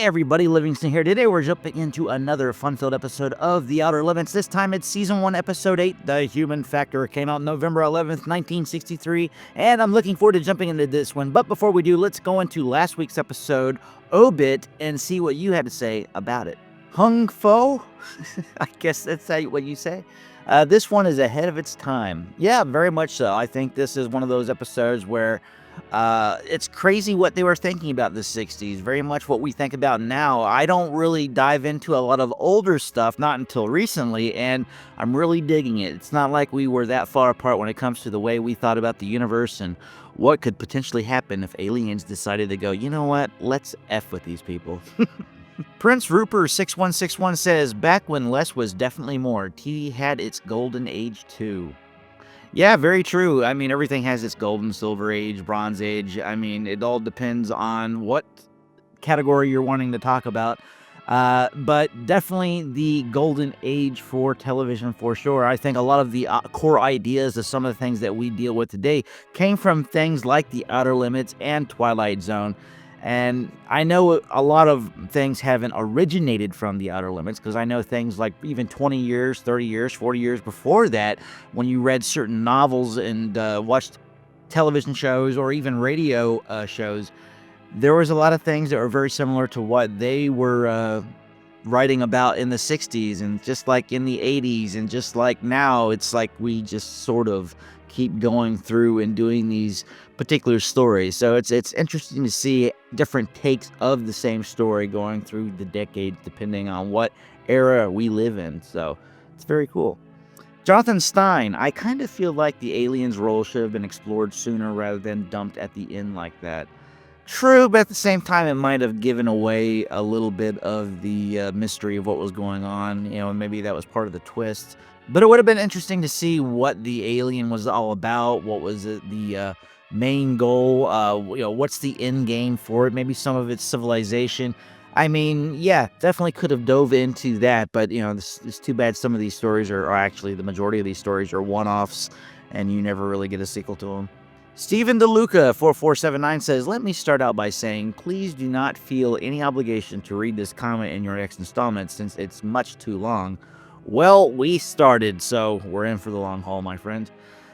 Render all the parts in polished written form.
everybody, Livingston here. Today we're jumping into another fun-filled episode of The Outer Limits. This time it's Season 1, Episode 8, The Human Factor. It came out November 11th, 1963, and I'm looking forward to jumping into this one. But before we do, let's go into last week's episode, Obit, and see what you had to say about it. Hung Fo? I guess that's what you say. This one is ahead of its time. Yeah, very much so. I think this is one of those episodes where it's crazy what they were thinking about the 60s, very much what we think about now. I don't really dive into a lot of older stuff, not until recently, and I'm really digging it. It's not like we were that far apart when it comes to the way we thought about the universe and what could potentially happen if aliens decided to go, you know what, let's F with these people. Prince Rupert 6161 says, back when less was definitely more, TV had its golden age too. Yeah, very true. I mean, everything has its golden, silver age, bronze age. I mean, it all depends on what category you're wanting to talk about. But definitely the golden age for television for sure. I think a lot of the core ideas of some of the things that we deal with today came from things like The Outer Limits and Twilight Zone. And I know a lot of things haven't originated from The Outer Limits, because I know things like even 20 years, 30 years, 40 years before that, when you read certain novels and watched television shows or even radio shows, there was a lot of things that were very similar to what they were writing about in the 60s, and just like in the 80s, and just like now, it's like we just sort of keep going through and doing these particular stories. So it's interesting to see different takes of the same story going through the decades, depending on what era we live in. So it's very cool. Jonathan Stein, I kind of feel like the aliens' role should have been explored sooner rather than dumped at the end like that. True, but at the same time, it might have given away a little bit of the mystery of what was going on. You know, maybe that was part of the twist. But it would have been interesting to see what the alien was all about. What was the main goal? What's the end game for it? Maybe some of its civilization. I mean, yeah, definitely could have dove into that. But, it's too bad some of these stories are actually, the majority of these stories are one-offs, and you never really get a sequel to them. Stephen DeLuca 4479 says, let me start out by saying, please do not feel any obligation to read this comment in your next installment, since it's much too long. Well, we started, so we're in for the long haul, my friend.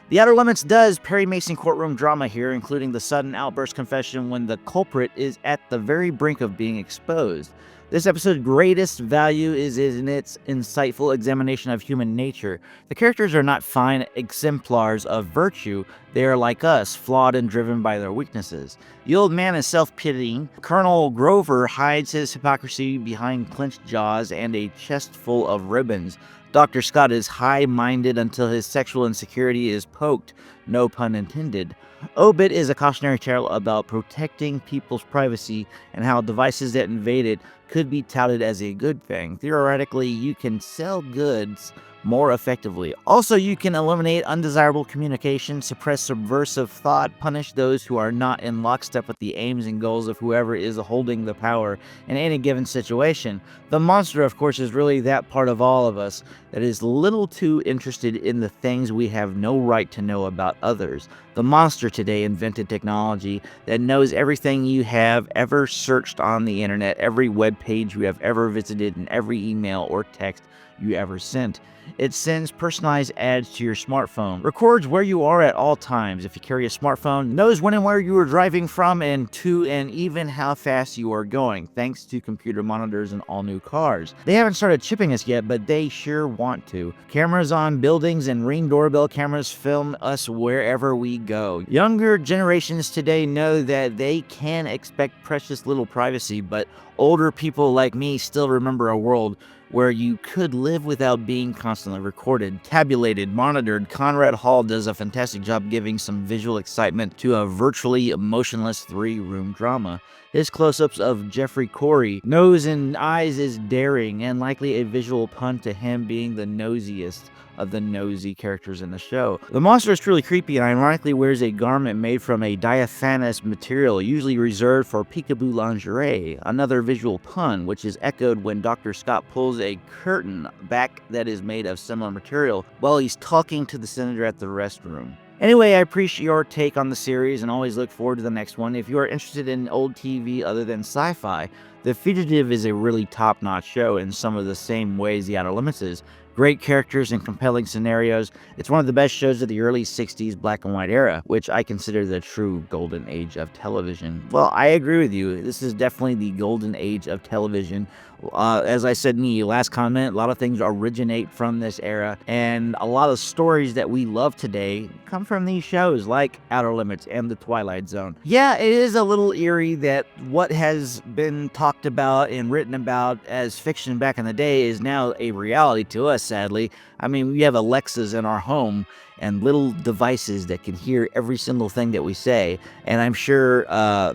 The Outer Limits does Perry Mason courtroom drama here, including the sudden outburst confession when the culprit is at the very brink of being exposed. This episode's greatest value is in its insightful examination of human nature. The characters are not fine exemplars of virtue. They are like us, flawed and driven by their weaknesses. The old man is self-pitying. Colonel Grover hides his hypocrisy behind clenched jaws and a chest full of ribbons. Dr. Scott is high-minded until his sexual insecurity is poked, no pun intended. Obit is a cautionary tale about protecting people's privacy and how devices that invade it could be touted as a good thing. Theoretically, you can sell goods more effectively. Also, you can eliminate undesirable communication, suppress subversive thought, punish those who are not in lockstep with the aims and goals of whoever is holding the power in any given situation. The monster, of course, is really that part of all of us that is little too interested in the things we have no right to know about others. The monster today invented technology that knows everything you have ever searched on the internet, every web page you have ever visited, and every email or text you ever sent. It sends personalized ads to your smartphone, records where you are at all times if you carry a smartphone, knows when and where you are driving from and to, and even how fast you are going, thanks to computer monitors in all new cars. They haven't started chipping us yet, but they sure want to. Cameras on buildings and Ring doorbell cameras film us wherever we go. Younger generations today know that they can expect precious little privacy, but older people like me still remember a world where you could live without being constantly recorded, tabulated, monitored. Conrad Hall does a fantastic job giving some visual excitement to a virtually emotionless three-room drama. His close-ups of Jeffrey Corey, nose and eyes is daring, and likely a visual pun to him being the nosiest of the nosy characters in the show. The monster is truly creepy and ironically wears a garment made from a diaphanous material, usually reserved for peekaboo lingerie, another visual pun, which is echoed when Dr. Scott pulls a curtain back that is made of similar material while he's talking to the senator at the restroom. Anyway, I appreciate your take on the series and always look forward to the next one. If you are interested in old TV other than sci-fi, The Fugitive is a really top-notch show in some of the same ways The Outer Limits is. Great characters and compelling scenarios. It's one of the best shows of the early 60s black and white era, which I consider the true golden age of television. Well, I agree with you. This is definitely the golden age of television. As I said in the last comment, a lot of things originate from this era, and a lot of stories that we love today come from these shows like Outer Limits and The Twilight Zone. Yeah, it is a little eerie that what has been talked about and written about as fiction back in the day is now a reality to us, sadly. I mean, we have Alexas in our home and little devices that can hear every single thing that we say. And I'm sure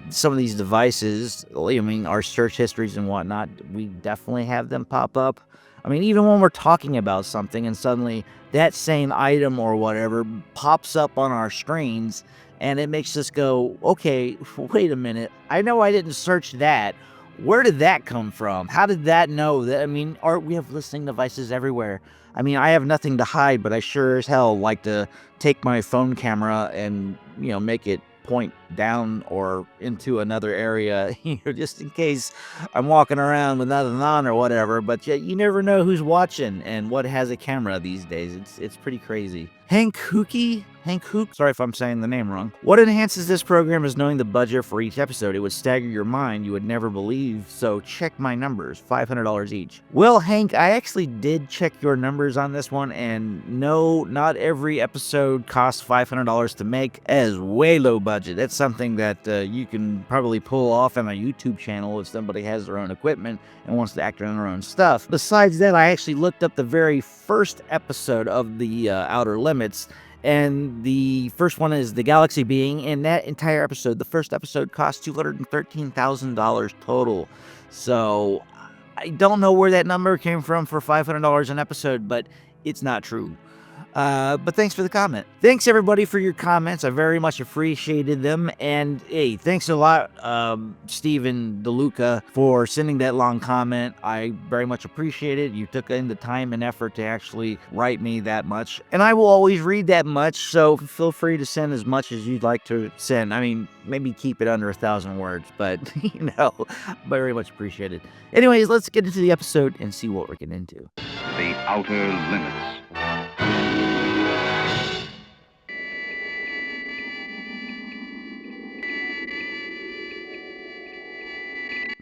some of these devices, I mean, our search histories and whatnot, we definitely have them pop up. I mean, even when we're talking about something and suddenly that same item or whatever pops up on our screens and it makes us go, okay, wait a minute. I know I didn't search that. Where did that come from? How did that know that? I mean, we have listening devices everywhere. I mean, I have nothing to hide, but I sure as hell like to take my phone camera and, make it point down or into another area, just in case I'm walking around with nothing on or whatever. But you never know who's watching and what has a camera these days. It's pretty crazy. Hank Hook, sorry if I'm saying the name wrong. What enhances this program is knowing the budget for each episode. It would stagger your mind, you would never believe. So check my numbers, $500 each. Well, Hank, I actually did check your numbers on this one, and no, not every episode costs $500 to make. As way low budget. That's something that you can probably pull off on a YouTube channel if somebody has their own equipment and wants to act on their own stuff. Besides that, I actually looked up the very first episode of the Outer Limits, and the first one is The Galaxy Being, and that entire episode, the first episode, cost $213,000 total. So I don't know where that number came from for $500 an episode, but it's not true. But thanks for the comment. Thanks everybody for your comments. I very much appreciated them. And hey, thanks a lot, Steven DeLuca, for sending that long comment. I very much appreciate it. You took in the time and effort to actually write me that much. And I will always read that much, so feel free to send as much as you'd like to send. I mean, maybe keep it under 1,000 words, but very much appreciated. Anyways, let's get into the episode and see what we're getting into. The Outer Limits.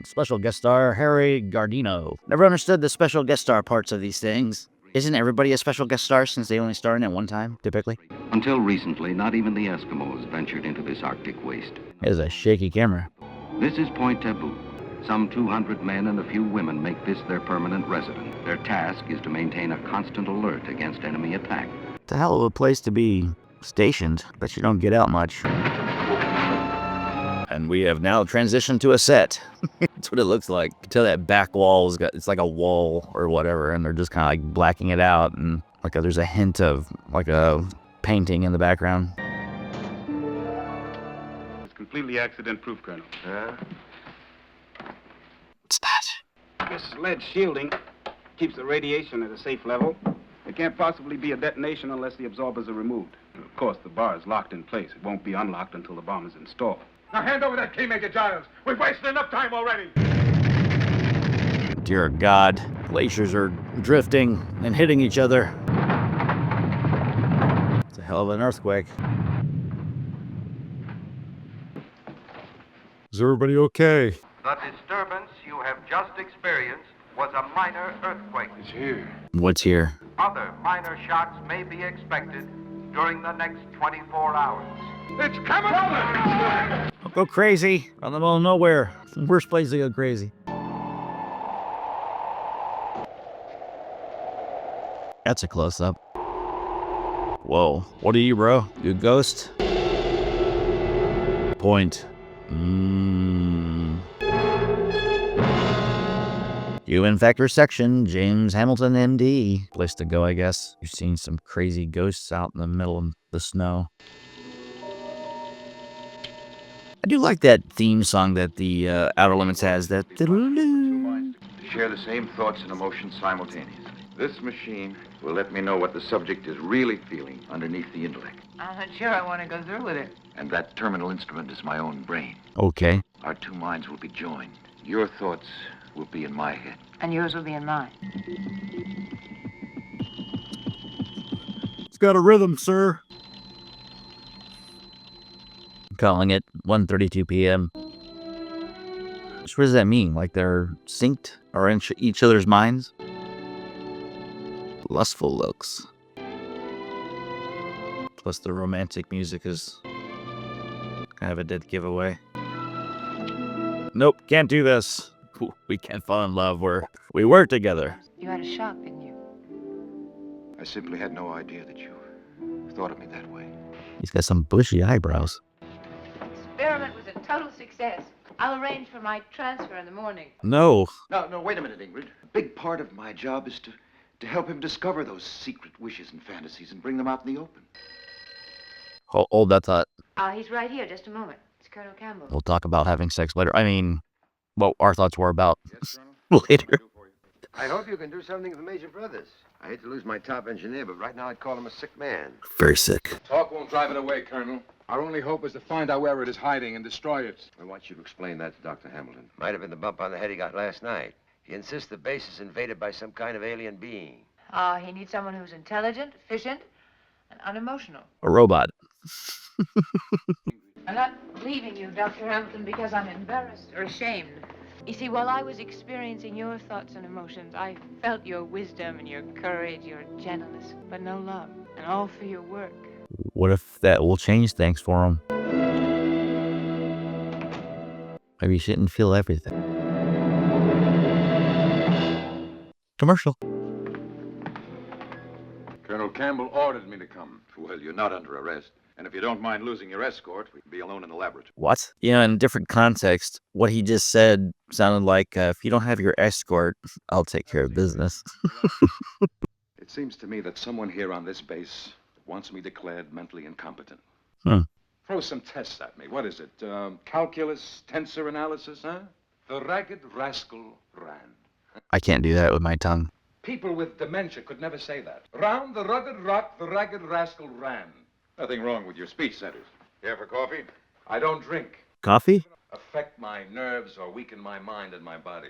Special guest star Harry Gardino. Never understood the special guest star parts of these things. Isn't everybody a special guest star since they only star in at one time, typically? Until recently, not even the Eskimos ventured into this Arctic waste. It is a shaky camera. This is Point Taboo. Some 200 men and a few women make this their permanent residence. Their task is to maintain a constant alert against enemy attack. It's a hell of a place to be stationed, but you don't get out much. And we have now transitioned to a set. That's what it looks like. You can tell that back wall it's like a wall or whatever, and they're just kind of like blacking it out, and there's a hint of like a painting in the background. It's completely accident-proof, Colonel. What's that? This lead shielding keeps the radiation at a safe level. There can't possibly be a detonation unless the absorbers are removed. And of course, the bar is locked in place. It won't be unlocked until the bomb is installed. Now hand over that key, Major Giles. We've wasted enough time already. Dear God, glaciers are drifting and hitting each other. It's a hell of an earthquake. Is everybody okay? The disturbance you have just experienced was a minor earthquake. It's here. What's here? Other minor shocks may be expected during the next 24 hours. It's coming over! Don't go crazy. Out in the middle of nowhere. Worst place to go crazy. That's a close-up. Whoa. What are you, bro? You a ghost? Point. Human Factor section, James Hamilton, MD. Place to go, I guess. You've seen some crazy ghosts out in the middle of the snow. I do like that theme song that the Outer Limits has. That Share the same thoughts and emotions simultaneously. This machine will let me know what the subject is really feeling underneath the intellect. I'm not sure I want to go through with it. And that terminal instrument is my own brain. Okay. Our two minds will be joined. Your thoughts will be in my head. And yours will be in mine. It's got a rhythm, sir. Calling it 1:32 p.m. So what does that mean? Like they're synced or in each other's minds? Lustful looks. Plus the romantic music is kind of a dead giveaway. Nope, can't do this. We can't fall in love where we were together. You had a shock, didn't you? I simply had no idea that you thought of me that way. He's got some bushy eyebrows. Experiment was a total success. I'll arrange for my transfer in the morning. No. No, wait a minute, Ingrid. A big part of my job is to help him discover those secret wishes and fantasies and bring them out in the open. Hold that thought. He's right here. Just a moment. It's Colonel Campbell. We'll talk about having sex later. I mean, what our thoughts were about later. I hope you can do something for Major Brothers. I hate to lose my top engineer, but right now I'd call him a sick man. Very sick. Talk won't drive it away, Colonel. Our only hope is to find out where it is hiding and destroy it. I want you to explain that to Dr. Hamilton. Might have been the bump on the head he got last night. He insists the base is invaded by some kind of alien being. He needs someone who's intelligent, efficient, and unemotional. A robot. I'm not leaving you, Dr. Hamilton, because I'm embarrassed or ashamed. You see, while I was experiencing your thoughts and emotions, I felt your wisdom and your courage, your gentleness, but no love, and all for your work. What if that will change things for him? Maybe you shouldn't feel everything. Commercial. Colonel Campbell ordered me to come. Well, you're not under arrest. And if you don't mind losing your escort, we can be alone in the laboratory. What? You know, in a different context, what he just said sounded like, if you don't have your escort, I'll take care of business. It seems to me that someone here on this base wants me declared mentally incompetent. Throw some tests at me. What is it? Calculus, tensor analysis, huh? The ragged rascal ran. I can't do that with my tongue. People with dementia could never say that. Round the rugged rock, the ragged rascal ran. Nothing wrong with your speech centers. Care for coffee? I don't drink. Coffee? Affect my nerves or weaken my mind and my body.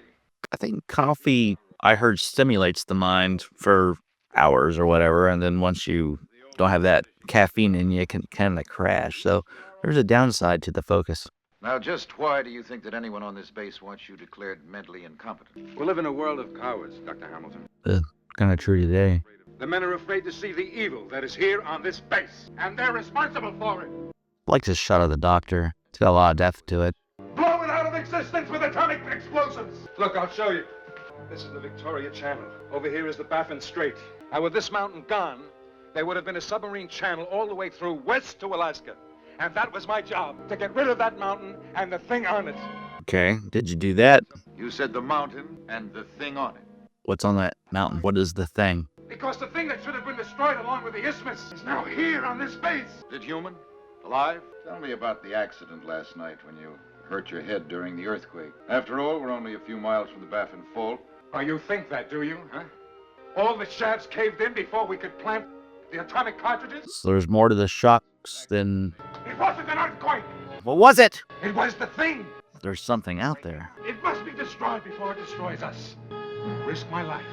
I think coffee, I heard, stimulates the mind for hours or whatever, and then once you don't have that caffeine in you, it can kind of crash. So there's a downside to the focus. Now, just why do you think that anyone on this base wants you declared mentally incompetent? We live in a world of cowards, Dr. Hamilton. Kind of true today. The men are afraid to see the evil that is here on this base, and they're responsible for it. I like this shot of the doctor. It's got a lot of depth to it. Blow it out of existence with atomic explosives. Look, I'll show you. This is the Victoria Channel. Over here is the Baffin Strait. Now, with this mountain gone, there would have been a submarine channel all the way through west to Alaska. And that was my job, to get rid of that mountain and the thing on it. Okay, did you do that? You said the mountain and the thing on it. What's on that mountain? What is the thing? Because the thing that should have been destroyed along with the isthmus is now here on this base. Is it human? Alive? Tell me about the accident last night when you hurt your head during the earthquake. After all, we're only a few miles from the Baffin Fault. Oh, you think that, do you, huh? All the shafts caved in before we could plant the atomic cartridges? So there's more to the shocks than... It wasn't an earthquake. What was it? It was the thing. There's something out there. It must be destroyed before it destroys us. Risk my life.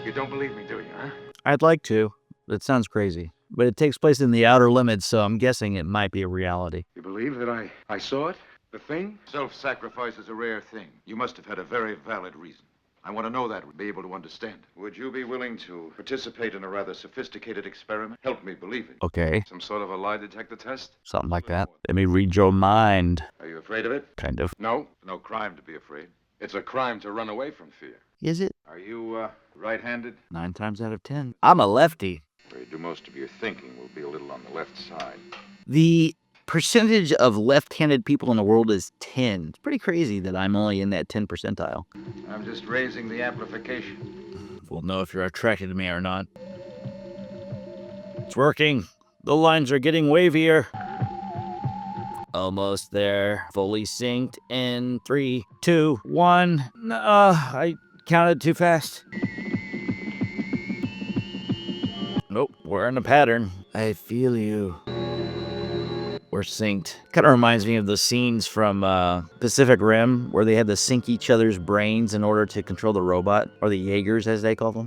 You don't believe me, do you, huh? I'd like to. It sounds crazy. But it takes place in the Outer Limits, so I'm guessing it might be a reality. You believe that I saw it? The thing? Self-sacrifice is a rare thing. You must have had a very valid reason. I want to know that, be able to understand. Would you be willing to participate in a rather sophisticated experiment? Help me believe it. Okay, Some sort of a lie detector test? something like that. Let me read your mind. Are you afraid of it? Kind of. No. No crime to be afraid. It's a crime to run away from fear. Is it? Are you, right-handed? 9 times out of 10. I'm a lefty. Where you do most of your thinking will be a little on the left side. The percentage of left-handed people in the world is 10. It's pretty crazy that I'm only in that 10 percentile. I'm just raising the amplification. We'll know if you're attracted to me or not. It's working. The lines are getting wavier. Almost there. Fully synced in 3, 2, 1. I counted too fast. Nope, we're in a pattern. I feel you. We're synced. Kind of reminds me of the scenes from Pacific Rim where they had to sync each other's brains in order to control the robot, or the Jaegers as they call them.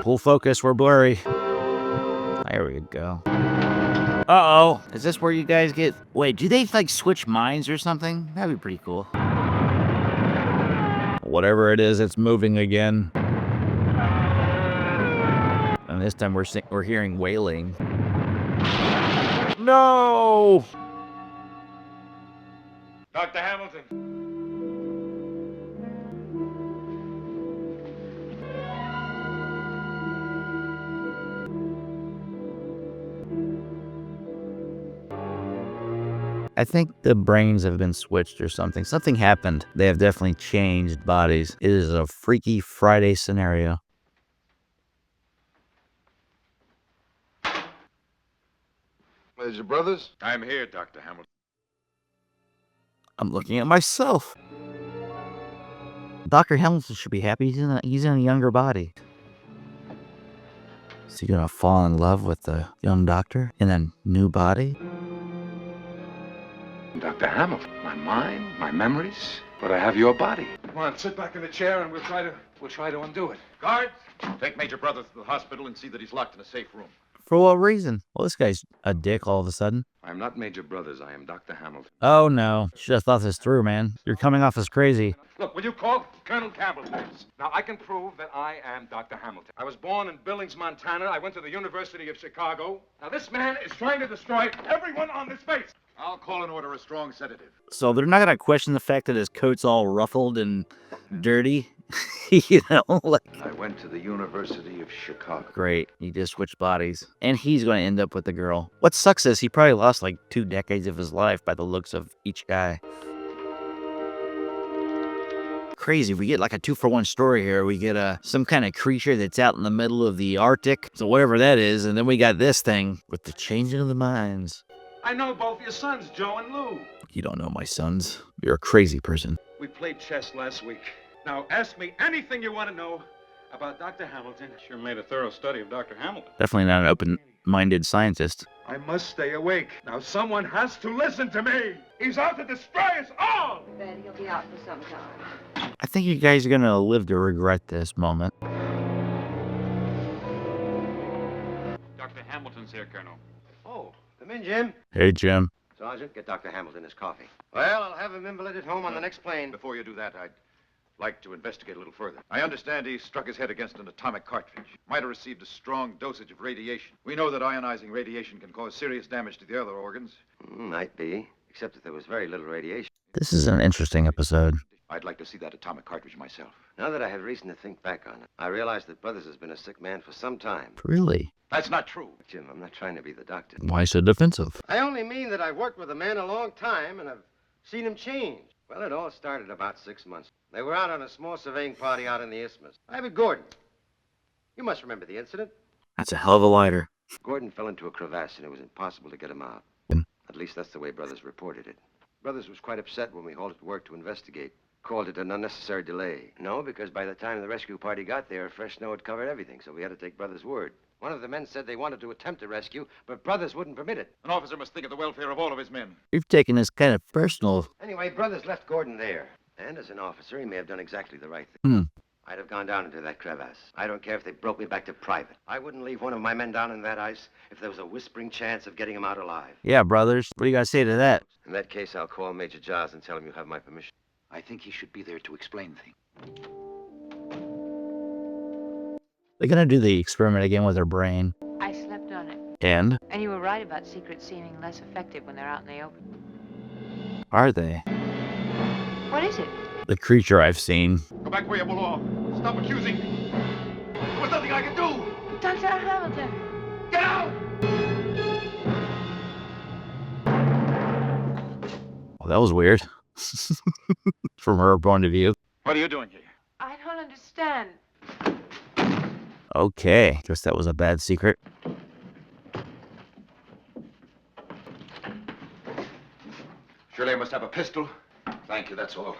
Full focus, we're blurry. There we go. Uh-oh. Is this where you guys get... Wait, do they, like, switch minds or something? That'd be pretty cool. Whatever it is, it's moving again. And this time we're hearing wailing. No! Dr. Hamilton. I think the brains have been switched or something. Something happened. They have definitely changed bodies. It is a Freaky Friday scenario. Major Brothers? I'm here, Dr. Hamilton. I'm looking at myself. Dr. Hamilton should be happy. He's in a younger body. Is he gonna fall in love with the young doctor in a new body? Dr. Hamilton, my mind, my memories, but I have your body. Come on, sit back in the chair and we'll try to undo it. Guards, take Major Brothers to the hospital and see that he's locked in a safe room. For what reason? Well, this guy's a dick all of a sudden. I'm not Major Brothers, I am Dr. Hamilton. Oh no, should have thought this through, man. You're coming off as crazy. Look, will you call Colonel Campbell, please? Now, I can prove that I am Dr. Hamilton. I was born in Billings, Montana. I went to the University of Chicago. Now, this man is trying to destroy everyone on this base. I'll call and order a strong sedative. So they're not gonna question the fact that his coat's all ruffled and dirty? You know, like... I went to the University of Chicago. Great, you just switched bodies. And he's gonna end up with the girl. What sucks is he probably lost like 2 decades of his life by the looks of each guy. Crazy, we get like a 2-for-1 story here. We get some kind of creature that's out in the middle of the Arctic, so whatever that is, and then we got this thing with the changing of the minds. I know both your sons, Joe and Lou. You don't know my sons. You're a crazy person. We played chess last week. Now, ask me anything you want to know about Dr. Hamilton. Sure made a thorough study of Dr. Hamilton. Definitely not an open-minded scientist. I must stay awake. Now, someone has to listen to me. He's out to destroy us all. Then he'll be out for some time. I think you guys are gonna live to regret this moment. Dr. Hamilton's here, Colonel. Oh, come in, Jim. Hey, Jim. Sergeant, get Dr. Hamilton his coffee. Well, I'll have him invalided home on the next plane. Before you do that, I'd like to investigate a little further. I understand he struck his head against an atomic cartridge. Might have received a strong dosage of radiation. We know that ionizing radiation can cause serious damage to the other organs. Might be, except that there was very little radiation. This is an interesting episode. I'd like to see that atomic cartridge myself. Now that I have reason to think back on it, I realize that Brothers has been a sick man for some time. Really? That's not true. Jim, I'm not trying to be the doctor. Why so defensive? I only mean that I've worked with a man a long time and I've seen him change. Well, it all started about 6 months. They were out on a small surveying party out in the Isthmus. Private Gordon. You must remember the incident. That's a hell of a lighter. Gordon fell into a crevasse and it was impossible to get him out. At least that's the way Brothers reported it. Brothers was quite upset when we halted work to investigate. Called it an unnecessary delay. No, because by the time the rescue party got there, fresh snow had covered everything, so we had to take Brothers' word. One of the men said they wanted to attempt a rescue, but Brothers wouldn't permit it. An officer must think of the welfare of all of his men. You've taken this kind of personal. Anyway, Brothers left Gordon there. And as an officer, he may have done exactly the right thing. I'd have gone down into that crevasse. I don't care if they broke me back to private. I wouldn't leave one of my men down in that ice if there was a whispering chance of getting him out alive. Yeah, Brothers. What do you got to say to that? In that case, I'll call Major Giles and tell him you have my permission. I think he should be there to explain things. They're gonna do the experiment again with her brain. I slept on it. And? And you were right about secrets seeming less effective when they're out in the open. Are they? What is it? The creature I've seen. Go back where you belong. Stop accusing me. There was nothing I could do. Dr. Hamilton! Get out! Well, that was weird. From her point of view. What are you doing here? I don't understand. Okay, guess that was a bad secret. Surely I must have a pistol. Thank you, that's all.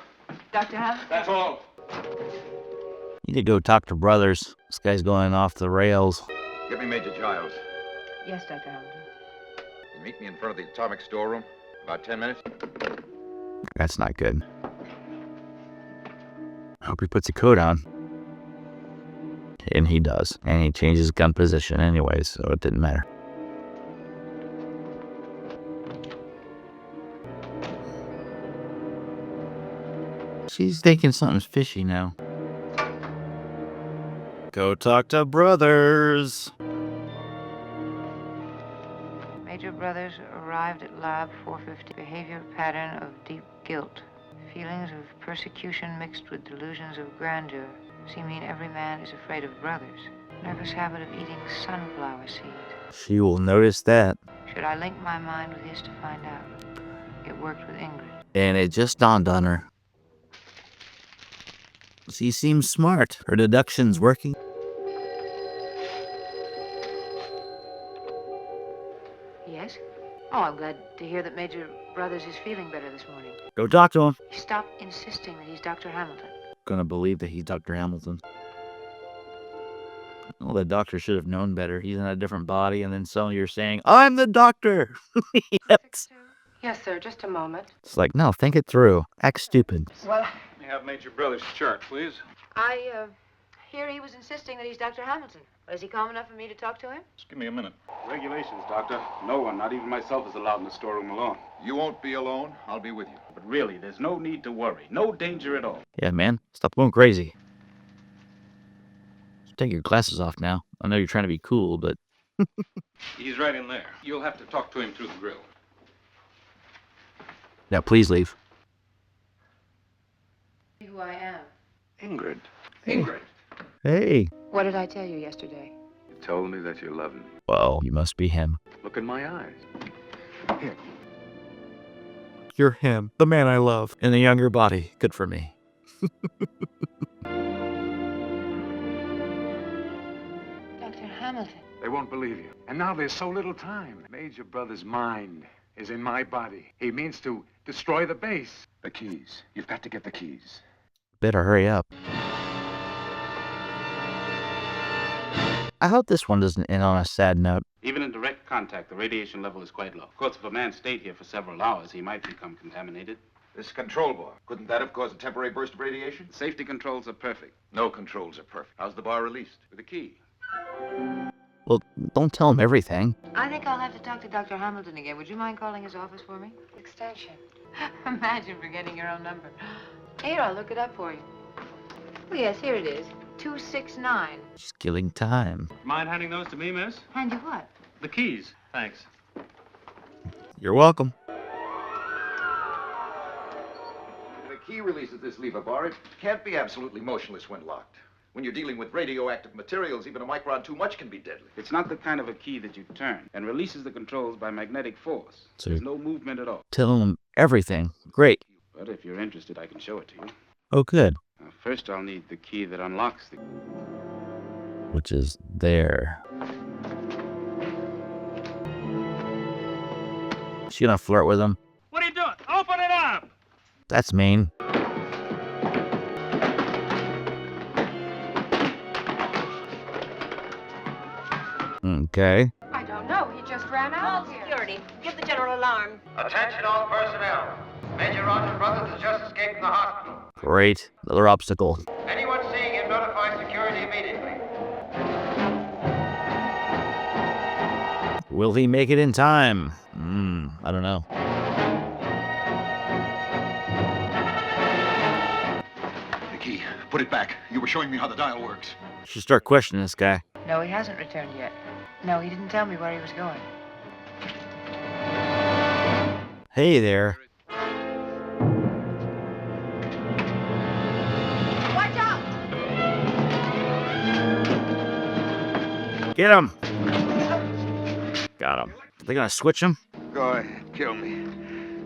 Dr. Hamilton? That's all. You need to go talk to Brothers. This guy's going off the rails. Get me Major Giles. Yes, Dr. Hamilton. You meet me in front of the atomic storeroom. About 10 minutes. That's not good. I hope he puts a coat on. And he does. And he changes gun position anyway, so it didn't matter. She's thinking something's fishy now. Go talk to Brothers. Major Brothers arrived at Lab 450. Behavior pattern of deep guilt. Feelings of persecution mixed with delusions of grandeur. Seeming every man is afraid of Brothers. Nervous habit of eating sunflower seeds. She will notice that. Should I link my mind with his to find out? It worked with Ingrid. And it just dawned on her. She seems smart. Her deduction's working. Yes? Oh, I'm glad to hear that Major Brothers is feeling better this morning. Go talk to him. Stop insisting that he's Dr. Hamilton. Gonna believe that he's Dr. Hamilton. Well, the doctor should have known better. He's in a different body, and then suddenly you're saying, I'm the doctor! Yes. Yes, sir. Just a moment. It's like, no, think it through. Act stupid. Well, May I have Major Brothers' chart, please? I hear he was insisting that he's Dr. Hamilton. Is he calm enough for me to talk to him? Just give me a minute. Regulations, Doctor. No one, not even myself, is allowed in the storeroom alone. You won't be alone. I'll be with you. But really, there's no need to worry. No danger at all. Yeah, man. Stop going crazy. Take your glasses off now. I know you're trying to be cool, but... He's right in there. You'll have to talk to him through the grill. Now, please leave. Who I am. Ingrid. Ingrid. Hey. What did I tell you yesterday? You told me that you love me. Well, you must be him. Look in my eyes. Here. You're him. The man I love. In a younger body. Good for me. Dr. Hamilton. They won't believe you. And now there's so little time. Major Brother's mind is in my body. He means to destroy the base. The keys. You've got to get the keys. Better hurry up. I hope this one doesn't end on a sad note. Even in direct contact, the radiation level is quite low. Of course, if a man stayed here for several hours, he might become contaminated. This control bar. Couldn't that have caused a temporary burst of radiation? The safety controls are perfect. No controls are perfect. How's the bar released? With a key. Well, don't tell him everything. I think I'll have to talk to Dr. Hamilton again. Would you mind calling his office for me? Extension. Imagine forgetting your own number. Here, I'll look it up for you. Oh, yes, here it is. 269. She's killing time. Mind handing those to me, miss? Hand you what? The keys. Thanks. You're welcome. The key releases this lever bar. It can't be absolutely motionless when locked. When you're dealing with radioactive materials, even a micron too much can be deadly. It's not the kind of a key that you turn and releases the controls by magnetic force. So There's no movement at all. tell him everything. Great. But if you're interested, I can show it to you. Oh, good. First, I'll need the key that unlocks the... Which is there. She gonna flirt with him? What are you doing? Open it up! That's mean. Okay. I don't know. He just ran out here. Security, give the general alarm. Attention all personnel. Major Roger Brothers has just escaped from the hospital. Great. Another obstacle. Anyone seeing him, notify security immediately. Will he make it in time? I don't know. The key. Put it back. You were showing me how the dial works. Should start questioning this guy. No, he hasn't returned yet. No, he didn't tell me where he was going. Hey there. Watch out! Get him. Got him. They gonna switch him? Go ahead. Kill me.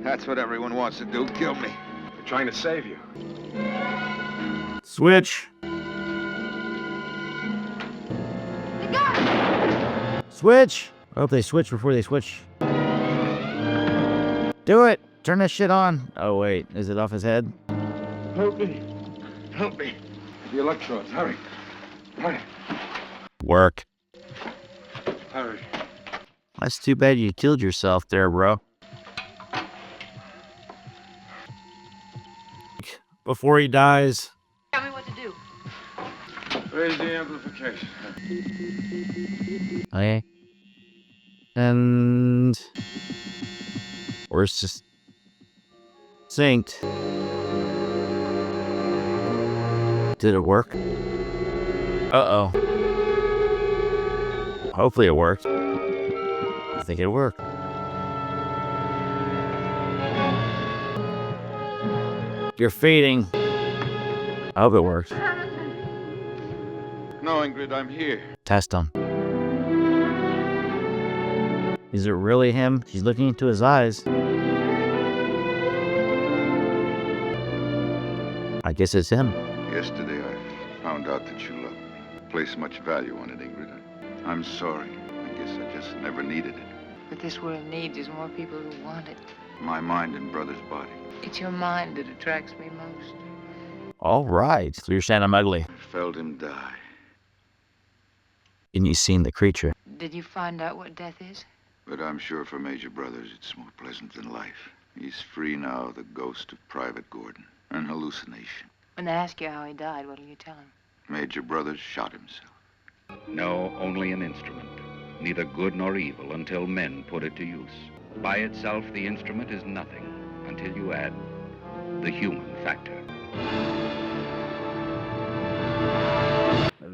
That's what everyone wants to do, kill me. They're trying to save you. Switch. Switch. I hope they switch before they switch. Do it. Turn this shit on. Oh, wait. Is it off his head? Help me. Help me. The electrodes, hurry. Hurry. Work. Hurry. That's too bad you killed yourself there, bro. Before he dies. Tell me what to do. Raise the amplification. Okay. And or it's just synced. Did it work? Uh-oh. Hopefully it worked. I think it worked. You're fading. I hope it works. No, Ingrid, I'm here. Test him. Is it really him? She's looking into his eyes. I guess it's him. Yesterday I found out that you loved me. Place much value on it, Ingrid. I'm sorry. I guess I just never needed it. What this world needs is more people who want it. My mind and brother's body. It's your mind that attracts me most. All right. So you're saying I'm ugly. I felt him die. And you seen the creature. Did you find out what death is? But I'm sure for Major Brothers it's more pleasant than life. He's free now, the ghost of Private Gordon. An hallucination. When they ask you how he died, what'll you tell him? Major Brothers shot himself. No, only an instrument. Neither good nor evil until men put it to use. By itself, the instrument is nothing until you add the human factor.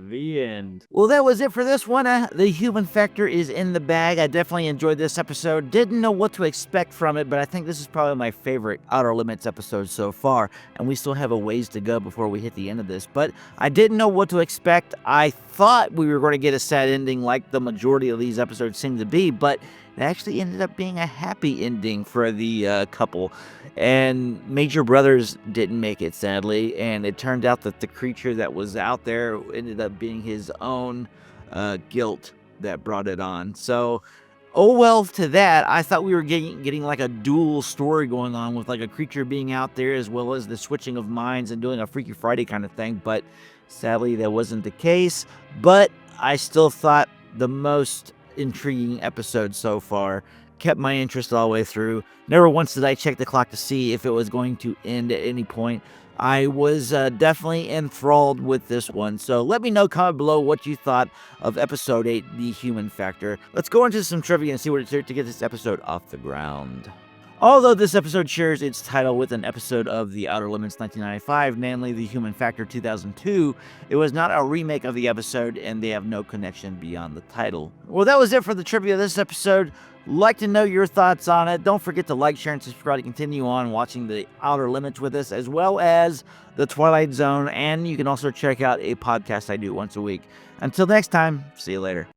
The end. Well, that was it for this one. The human factor is in the bag. I definitely enjoyed this episode. Didn't know what to expect from it, but I think this is probably my favorite Outer Limits episode so far. And we still have a ways to go before we hit the end of this. But I didn't know what to expect. I thought we were going to get a sad ending like the majority of these episodes seem to be, but it actually ended up being a happy ending for the couple. And Major Brothers didn't make it, sadly, and it turned out that the creature that was out there ended up being his own guilt that brought it on. So, oh well to that. I thought we were getting like a dual story going on with like a creature being out there as well as the switching of minds and doing a Freaky Friday kind of thing, but sadly that wasn't the case. But I still thought the most intriguing episode so far. Kept my interest all the way through. Never once did I check the clock to see if it was going to end at any point. I was definitely enthralled with this one. So let me know, comment below what you thought of episode 8, The Human Factor. Let's go into some trivia and see what it's here to get this episode off the ground. Although this episode shares its title with an episode of The Outer Limits 1995, namely The Human Factor 2002, it was not a remake of the episode, and they have no connection beyond the title. Well, that was it for the trivia of this episode. Like to know your thoughts on it. Don't forget to like, share, and subscribe to continue on watching The Outer Limits with us, as well as The Twilight Zone, and you can also check out a podcast I do once a week. Until next time, see you later.